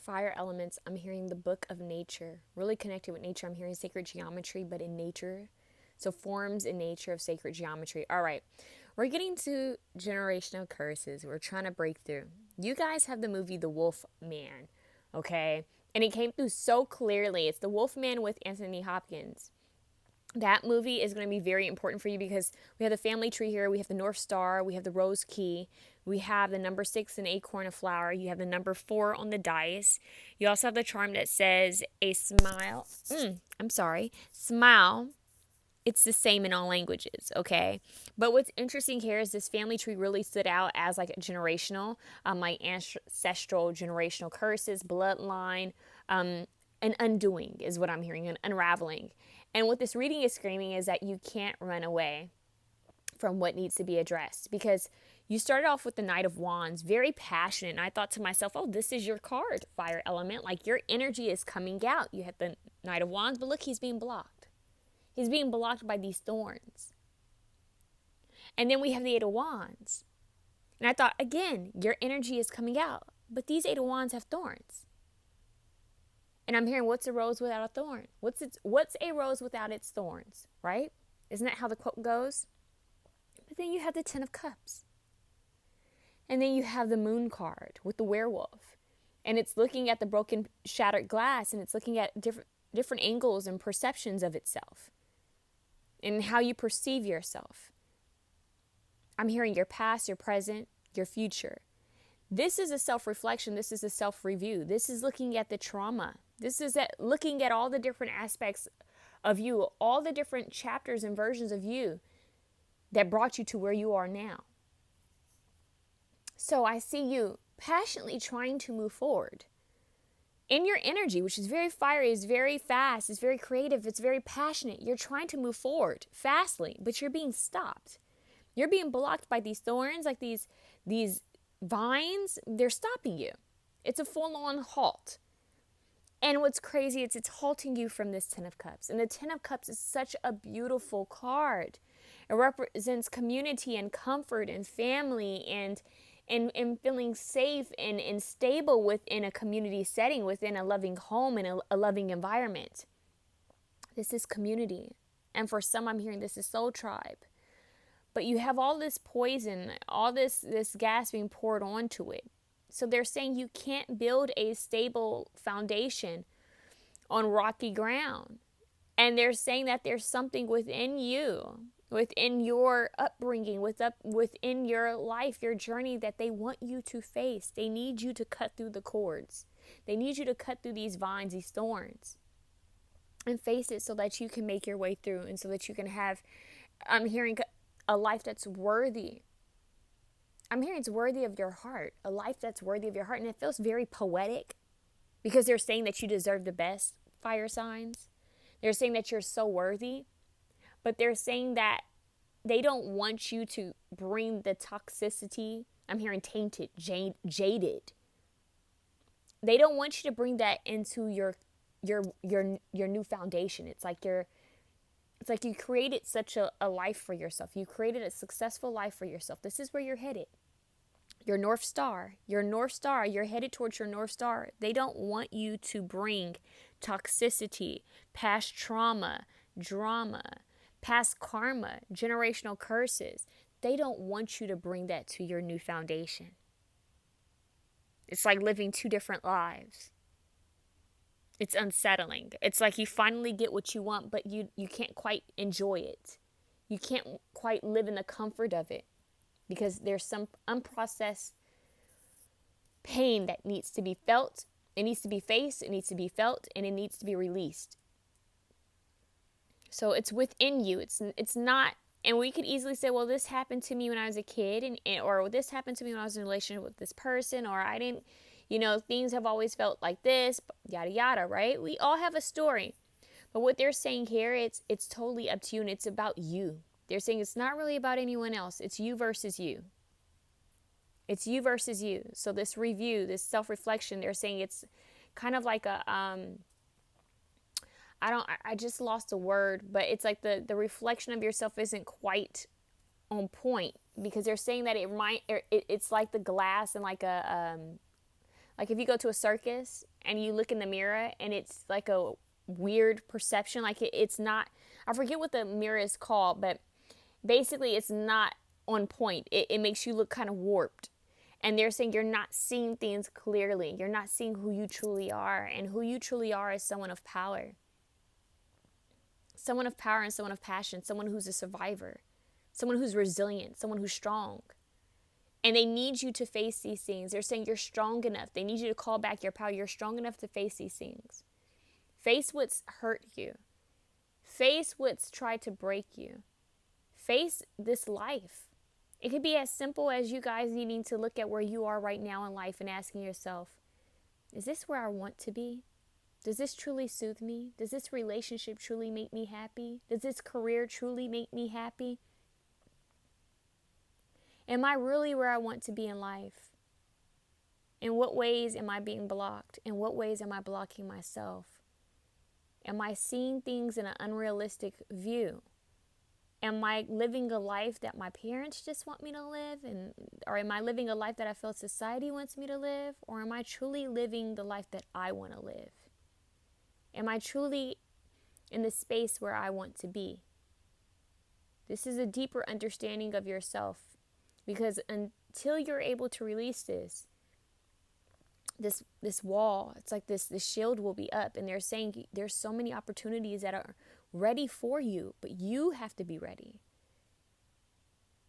fire elements, I'm hearing the book of nature, really connected with nature. I'm hearing sacred geometry, but in nature. So forms in nature of sacred geometry. All right, we're getting to generational curses. We're trying to break through. You guys have the movie The Wolf Man, okay? And it came through so clearly. It's The Wolf Man with Anthony Hopkins. That movie is going to be very important for you because we have the family tree here. We have the North Star. We have the Rose Key. We have the number 6, an acorn, a flower. You have the number 4 on the dice. You also have the charm that says a smile. Smile. It's the same in all languages, okay? But what's interesting here is this family tree really stood out as like a generational, like ancestral generational curses, bloodline, an undoing is what I'm hearing, an unraveling. And what this reading is screaming is that you can't run away from what needs to be addressed, because you started off with the Knight of Wands, very passionate. And I thought to myself, oh, this is your card, fire element. Like your energy is coming out. You have the Knight of Wands, but look, he's being blocked. He's being blocked by these thorns. And then we have the Eight of Wands. And I thought, again, your energy is coming out. But these Eight of Wands have thorns. And I'm hearing, what's a rose without a thorn? What's a rose without its thorns, right? Isn't that how the quote goes? But then you have the Ten of Cups. And then you have the Moon card with the werewolf. And it's looking at the broken, shattered glass, and it's looking at different angles and perceptions of itself and how you perceive yourself. I'm hearing your past, your present, your future. This is a self-reflection. This is a self-review. This is looking at the trauma. This is looking at all the different aspects of you, all the different chapters and versions of you that brought you to where you are now. So I see you passionately trying to move forward in your energy, which is very fiery, is very fast, is very creative, it's very passionate. You're trying to move forward fastly, but you're being stopped. You're being blocked by these thorns, like these vines. They're stopping you. It's a full-on halt. And what's crazy, it's halting you from this Ten of Cups. And the Ten of Cups is such a beautiful card. It represents community and comfort and family and feeling safe and stable within a community setting, within a loving home and a loving environment. This is community. And for some, I'm hearing this is soul tribe. But you have all this poison, all this gas being poured onto it. So they're saying you can't build a stable foundation on rocky ground. And they're saying that there's something within you, within your upbringing, within your life, your journey, that they want you to face. They need you to cut through the cords. They need you to cut through these vines, these thorns, and face it so that you can make your way through and so that you can have, I'm hearing, a life that's worthy. I'm hearing it's worthy of your heart, a life that's worthy of your heart. And it feels very poetic because they're saying that you deserve the best, fire signs. They're saying that you're so worthy, but they're saying that they don't want you to bring the toxicity. I'm hearing tainted, jaded. They don't want you to bring that into your new foundation. It's like you created such a life for yourself. You created a successful life for yourself. This is where you're headed. Your North Star. You're headed towards your North Star. They don't want you to bring toxicity, past trauma, drama, past karma, generational curses. They don't want you to bring that to your new foundation. It's like living two different lives. It's unsettling. It's like you finally get what you want, but you can't quite enjoy it. You can't quite live in the comfort of it because there's some unprocessed pain that needs to be felt. It needs to be faced, it needs to be felt, and it needs to be released. So it's within you. It's not, and we could easily say, well, this happened to me when I was a kid, or this happened to me when I was in a relationship with this person, or I didn't, things have always felt like this, yada, yada, right? We all have a story. But what they're saying here, it's totally up to you, and it's about you. They're saying it's not really about anyone else. It's you versus you. It's you versus you. So this review, this self-reflection, they're saying it's kind of like a, I just lost a word, but it's like the reflection of yourself isn't quite on point, because they're saying that it's like the glass and like Like if you go to a circus and you look in the mirror and it's like a weird perception, like it's not, I forget what the mirror is called, but basically it's not on point. It makes you look kind of warped. And they're saying you're not seeing things clearly. You're not seeing who you truly are. And who you truly are is someone of power. Someone of power and someone of passion. Someone who's a survivor. Someone who's resilient. Someone who's strong. And they need you to face these things. They're saying you're strong enough. They need you to call back your power. You're strong enough to face these things. Face what's hurt you. Face what's tried to break you. Face this life. It could be as simple as you guys needing to look at where you are right now in life and asking yourself, is this where I want to be? Does this truly soothe me? Does this relationship truly make me happy? Does this career truly make me happy? Am I really where I want to be in life? In what ways am I being blocked? In what ways am I blocking myself? Am I seeing things in an unrealistic view? Am I living a life that my parents just want me to live? Or am I living a life that I feel society wants me to live? Or am I truly living the life that I want to live? Am I truly in the space where I want to be? This is a deeper understanding of yourself, because until you're able to release this wall, it's like this shield will be up, and they're saying there's so many opportunities that are ready for you, but you have to be ready.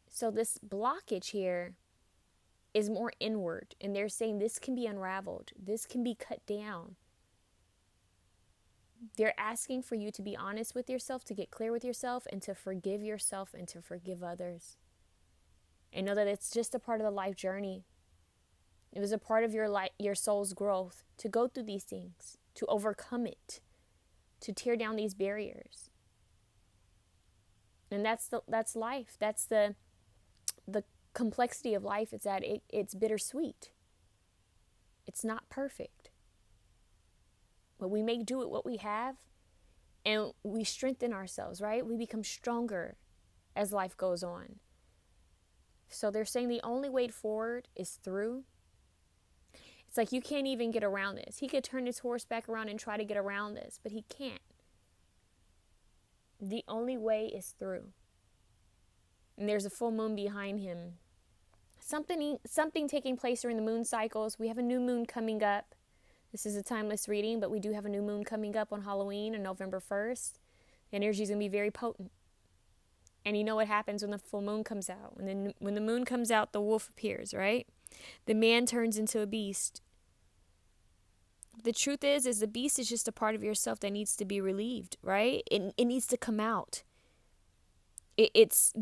So this blockage here is more inward, and they're saying this can be unraveled. This can be cut down. They're asking for you to be honest with yourself, to get clear with yourself, and to forgive yourself and to forgive others. And know that it's just a part of the life journey. It was a part of your soul's growth to go through these things, to overcome it, to tear down these barriers. And that's life. That's the complexity of life. It's that it's bittersweet. It's not perfect. But we make do with what we have, and we strengthen ourselves, right? We become stronger as life goes on. So they're saying the only way forward is through. It's like you can't even get around this. He could turn his horse back around and try to get around this, but he can't. The only way is through. And there's a full moon behind him. Something taking place during the moon cycles. We have a new moon coming up. This is a timeless reading, but we do have a new moon coming up on Halloween on November 1st. The energy is going to be very potent. And you know what happens when the full moon comes out. When the moon comes out, the wolf appears, right? The man turns into a beast. The truth is the beast is just a part of yourself that needs to be relieved, right? It needs to come out. It's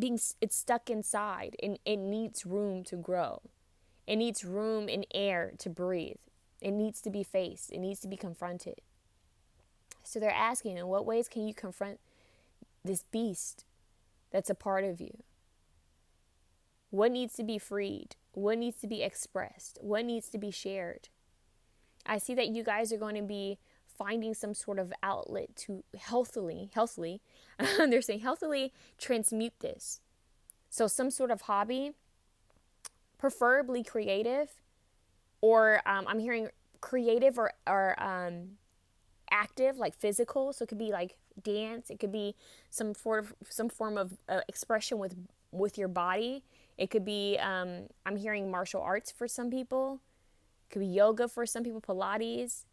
stuck inside, and it needs room to grow. It needs room and air to breathe. It needs to be faced. It needs to be confronted. So they're asking, in what ways can you confront this beast that's a part of you? What needs to be freed? What needs to be expressed? What needs to be shared? I see that you guys are going to be finding some sort of outlet to healthily, they're saying healthily transmute this. So some sort of hobby, preferably creative, or I'm hearing creative or active, like physical. So it could be like dance. It could be some form of expression with your body. It could be, I'm hearing martial arts for some people. It could be yoga for some people, Pilates.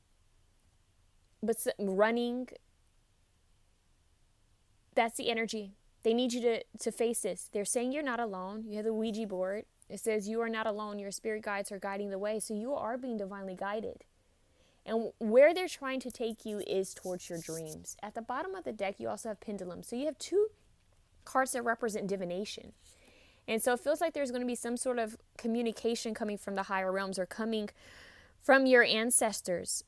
But running, that's the energy. They need you to face this. They're saying you're not alone. You have the Ouija board. It says you are not alone. Your spirit guides are guiding the way. So you are being divinely guided. And where they're trying to take you is towards your dreams. At the bottom of the deck, you also have pendulum. So you have two cards that represent divination. And so it feels like there's going to be some sort of communication coming from the higher realms, or coming from your ancestors,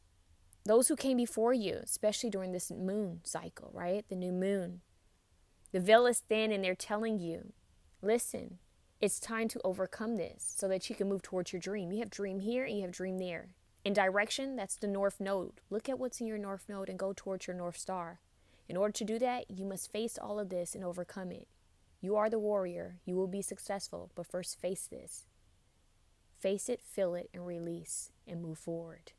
those who came before you, especially during this moon cycle, right? The new moon. The veil is thin, and they're telling you, listen, it's time to overcome this so that you can move towards your dream. You have dream here and you have dream there. In direction, that's the north node. Look at what's in your north node and go towards your north star. In order to do that, you must face all of this and overcome it. You are the warrior. You will be successful, but first face this. Face it, feel it, and release and move forward.